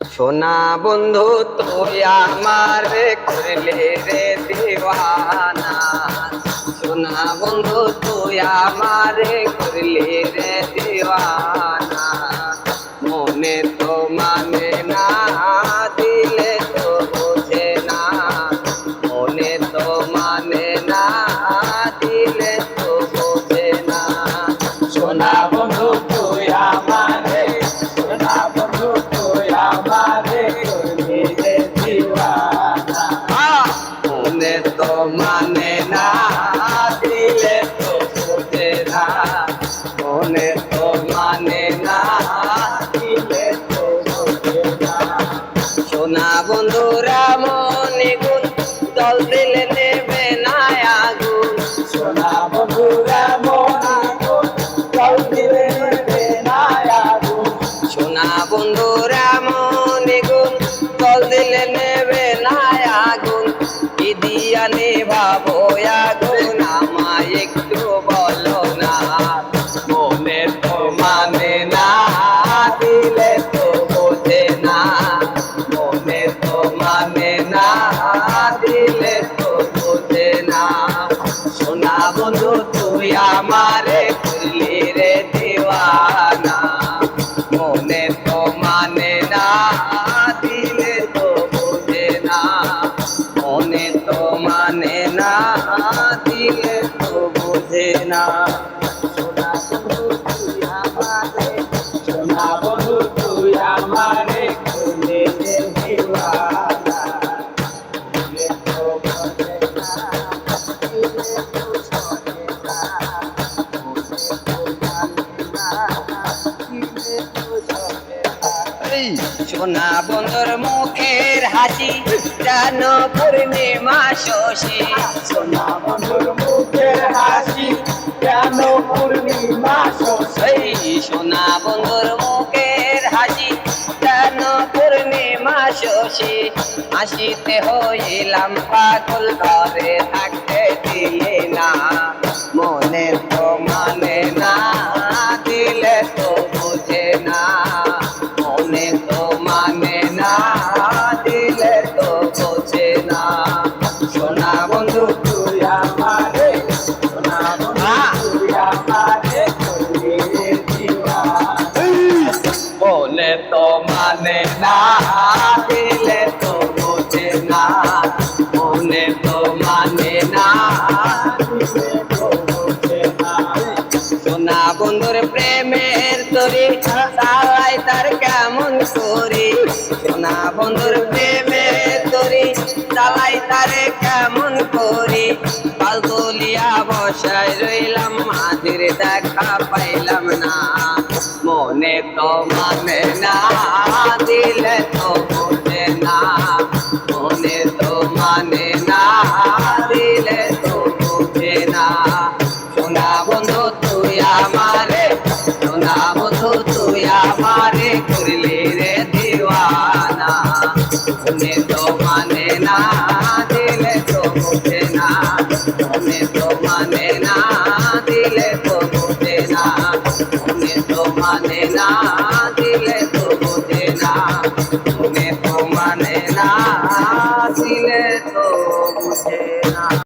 সোনা বন্ধু তুই আমার করলে রে দিওয়ানা, সোনা বন্ধু তুই আমার করলে রে দিওয়ানা। মনে তো মানে না, দিলে তো বোঝে না, মনে তো মানে না, দিলে তো বোঝে না। সোনা বন্ধু তুই আমারে, সোনা বন্ধু তুই আমারে করলি রে দিওয়ানা। মনে তো মানে না, দিলে তো বোঝে না, মনে তো মানে না, দিলে তো বোঝে না। সোনা বন্ধুরা মনে গুণ, জল দিলে নেবে না আগুন। সোনা বন্ধুরা মনে গুণ, জল দিলে নেবে না আগুন। সোনা বন্ধুরা মনে গুণ, জল দিলে নেবে না আগুন। কি দিয়া নেভাবো আগুন, আমায় একটু বলো না। মনে তো মানে না, দিলে তো বোঝে না, মনে তো মানে না, দিলে তো বোঝে না। সোনা বন্ধু তুই আমারে করলি রে দিওয়ানা, মনে তো মানে না, দিলে তো বোঝে না, মনে তো মানে না, দিলে তো বোঝে না। সোনা বন্ধু তুই আমারে, সোনা বন্ধু তুই আমারে করলি রে দিওয়ানা। দিলে তো বোঝে না, দিলে তো বোঝে না, মনে তো মানে না, দিলে তো বোঝে না। সোনা বন্ধুর মুখের হাসি যেন পূর্ণিমা শশী। সোনা বন্ধুর মুখের হাসি কেন পূর্ণিমা শশী। সোনা বন্ধুর মুখের হাসি যেন পূর্ণিমা শশী। হাসিতে হইলাম পাগল, ঘরে থাকতে দিলে না, মনে তো মানে না, দিলে তো বোঝে না, মনে তো মানে না, দিলে তো বোঝে না। সোনা বন্ধু তুই আমারে, সোনা বন্ধু তুই আমারে করলি রে দিওয়ানা। মনে তো মানে না, দিলে তো বোঝে না, মনে তো মানে না, দিলে তো বোঝে না। সোনা বন্ধুর প্রেমের তরি চালাই তার কেমন করি। সোনা বন্ধুর প্রেমের তরি চালাই তারে কেমন করি। পাল তুলিয়া বসায় রইলাম, মাঝির দেখা পাইলাম না, মনে তো মানে না, দিলে তো বোঝে না, মনে তো মানে না, দিলে তো বোঝে না। সোনা বন্ধু তুই আমার